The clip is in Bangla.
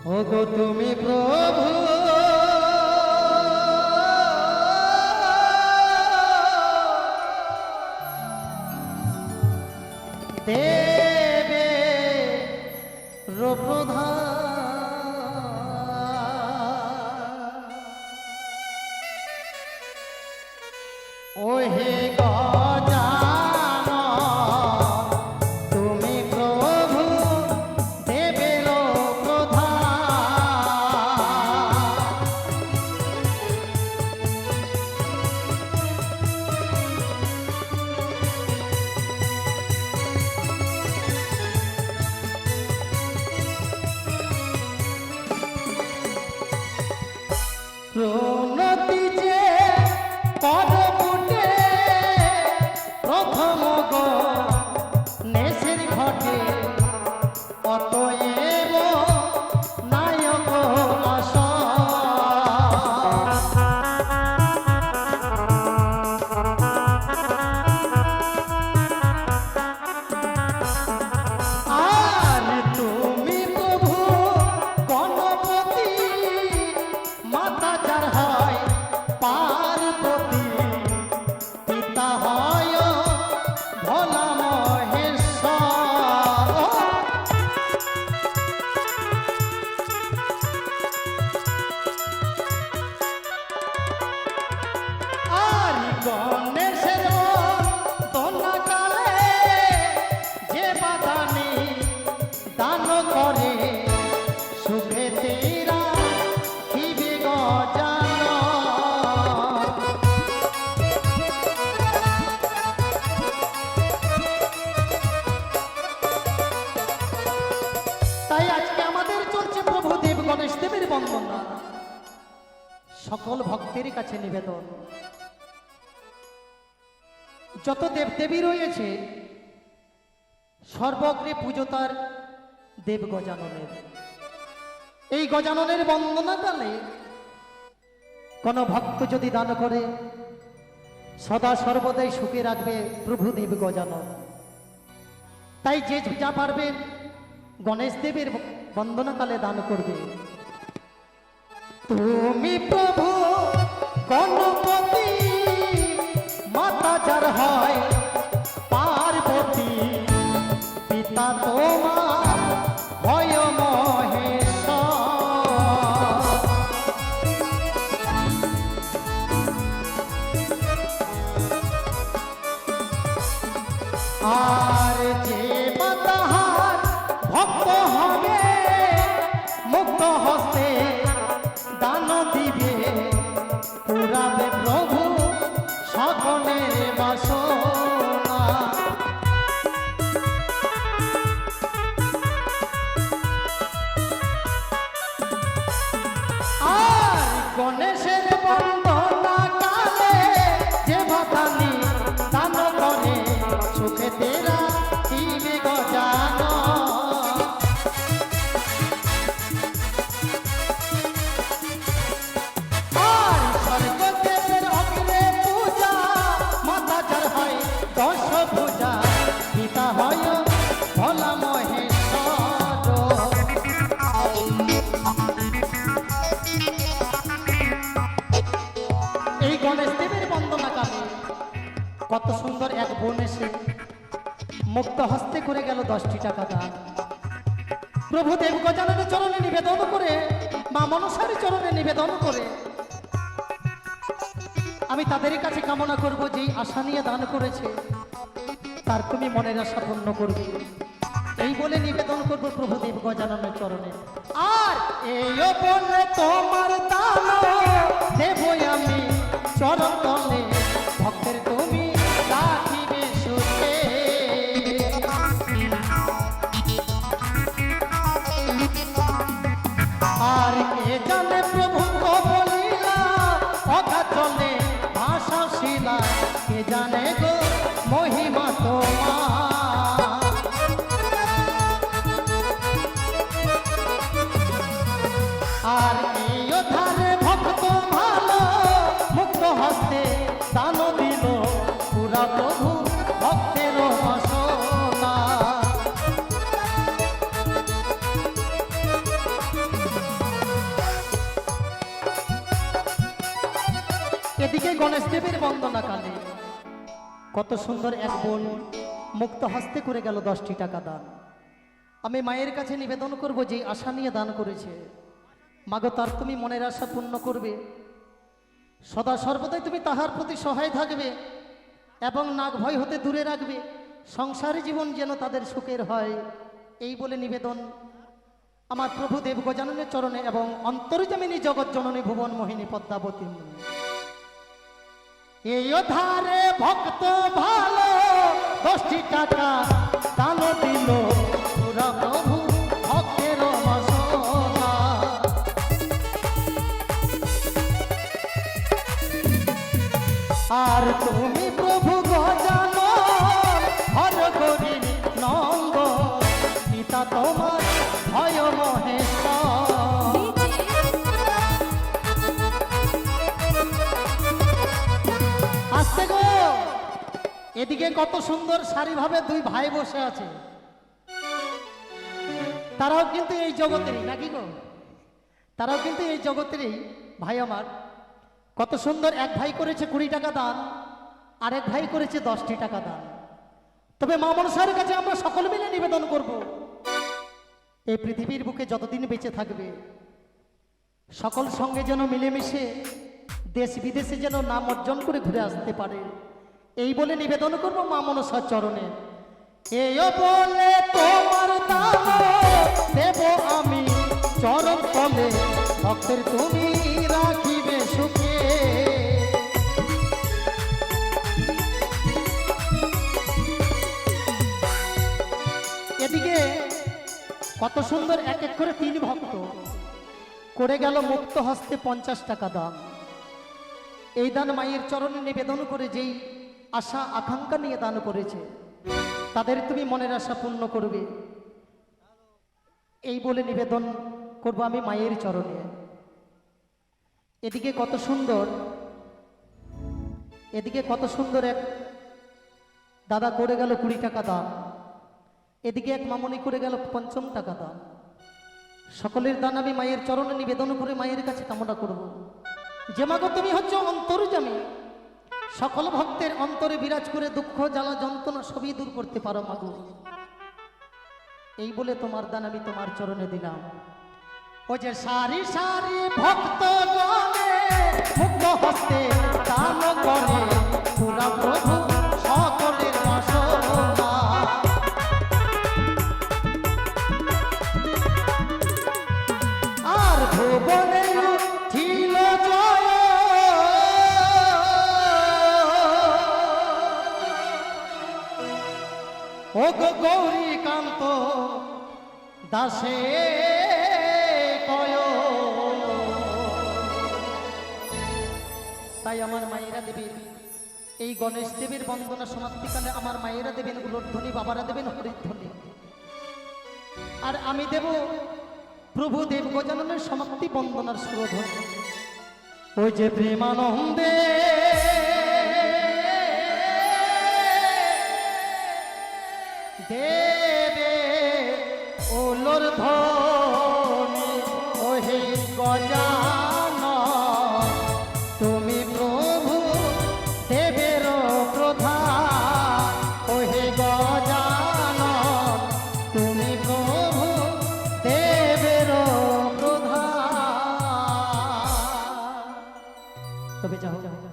ওগো তুমি প্রভু দেবে প্রধান ও হে প্রণতি যে পদপুটে প্রথম নেশের ঘটে অতএব নায়ক আস আর তুমি প্রভু গণপতি মাতা যার হয় পার্বতী পিতা হয় ভোলা মহেশ্বর আর গণেশের দোনা কালে যে বাদানি দান করে সুখে তেরা খিবে গজান তাই আজকে আমাদের চলছে প্রভু দেব গণেশ দেবের বন্দনা সকল ভক্তের কাছে নিবেদন যত দেবদেবী রয়েছে সর্বগ্রে পুজো তার দেব গজাননের এই গজাননের বন্দনাকালে কোন ভক্ত যদি দান করে সদা সর্বদাই সুখে রাখবে প্রভু দেব গজানন তাই যে যা পারবে গণেশ দেবের বন্দনাকালে দান করবে তুমি প্রভু গণপতি মাতা যার হয় পার্বতী পিতা তোমার হয় মহেশ্বর আর যে মাতাহার ভক্ত হবে মুক্ত হস্তে দান দিবে পুরাবে প্রভু সকলের বাসনা আর গণেশের বন্দনা কালে যে বাদানি দান করে সুখে তেরা খিবে গজান আর স্বর্গদেবের অগ্রে পূজা মাতা যার হয় দশ পূজা পিতা হয় ভোলা মহেশ্বর এই গণেশ দেবের বন্দনা কালে কত সুন্দর এক বোন এসে মুক্ত হস্তে করে গেল 10টি টাকা দান প্রভু দেব গজাননের চরণে নিবেদন করে মা মনসার চরণে নিবেদন করে আমি তাদের কাছে কামনা করব যে আশা নিয়ে দান করেছে তার তুমি মনের আশা পূর্ণ করবে এই বলে নিবেদন করব প্রভু দেব গজাননের চরণে আর এই বলে তোমার দান দেব আমি চরণ তলে ভক্তের তুমি রাখিবে সুখে আর কে জানে প্রভু বলিলা অগা চলে ভাষা শিলা কে জানে গো মহিমা তোমার আর এই ধারে ভক্ত ভালো মুক্ত হস্তে দান দিল পুরা প্রভু ভক্তের বাসনা এদিকে গণেশ দেবের বন্দনা কালে কত সুন্দর এক বোন মুক্ত হস্তে করে গেল 10টি টাকা দান। আমি মায়ের কাছে নিবেদন করব, যে আশা নিয়ে দান করেছে মাগো তার তুমি মনের আশা পূর্ণ করবে, সদা সর্বদাই তুমি তাহার প্রতি সহায় থাকবে এবং নাগ ভয় হতে দূরে রাখবে, সংসারী জীবন যেন তাদের সুখের হয়। এই বলে নিবেদন আমার প্রভু দেব গজাননের চরণে এবং অন্তর্যামিনী জগৎ জননী ভুবন মোহিনী পদ্মাবতী। এই ধারে ভক্ত ভালো 10টি টাকা দান দিল পুরা প্রভু ভক্তের বাসনা। আর তুমি প্রভু গজানন হর করি নঙ্গ পিতা তোমার ভয় মহেশ্বর। আসতে গো, এদিকে কত সুন্দর সারিভাবে দুই ভাই বসে আছে, তারাও কিন্তু এই জগতেরই নাকি গো, তারাও কিন্তু এই জগতেরই ভাই আমার। কত সুন্দর, এক ভাই করেছে 20 টাকা দান, আরেক ভাই করেছে 10টি টাকা দান। তবে মা মনসার কাছে আমরা সকল মিলে নিবেদন করব, এই পৃথিবীর বুকে যতদিন বেঁচে থাকবে সকল সঙ্গে যেন মিলেমিশে দেশ বিদেশে যেন নাম অর্জন করে ঘুরে আসতে পারে। এই বলে নিবেদন করব মা মনসার চরণে। এই বলে তোমার দান দেব আমি চরণ তলে, ভক্তের তুমি রাখিবে সুখে। এদিকে কত সুন্দর এক এক করে 3 ভক্ত করে গেল মুক্ত হস্তে 50 টাকা দান। এই দান মায়ের চরণে নিবেদন করে যেই আশা আকাঙ্ক্ষা নিয়ে দান করেছে তাদের তুমি মনের আশা পূর্ণ করবে, এই বলে নিবেদন করব আমি মায়ের চরণে। এদিকে কত সুন্দর, এদিকে কত সুন্দর এক দাদা করে গেল 20 টাকা দান, এদিকে এক মামনি করে গেল 50 টাকা দান। সকলের দান আমি মায়ের চরণে নিবেদন করে মায়ের কাছে কামনা করব, যে মাগো তুমি হচ্ছে অন্তর্যামী, সকল ভক্তের অন্তরে বিরাজ করে দুঃখ জ্বালা যন্ত্রণা সবই দূর করতে পারো মাগো। এই বলে তোমার দান আমি তোমার চরণে দিলাম। ও যে সারি সারি ভক্ত গণে মুক্ত হস্তে দান করে পুরা প্রভু সকলের বাসনা। আর ভুবনে ছিল জয় ও গো গৌরী কান্ত দাসে কয়। তাই আমার মায়েরা দেবেন এই গণেশ দেবের বন্দনা সমাপ্তিকালে আমার মায়েরা দেবেন উলুধ্বনি, বাবারা দেবেন হরিধ্বনি, আর আমি দেব প্রভু দেব গজাননের সমাপ্তি বন্দনার সুরধ্বনি। ওই যে প্রেমানন্দে দেবে ওলোর ধ্বনি, ওহে গজানন তুমি প্রভু দেবের প্রধান, ওহে গজানন তুমি প্রভু দেবের প্রধান। তবে যাও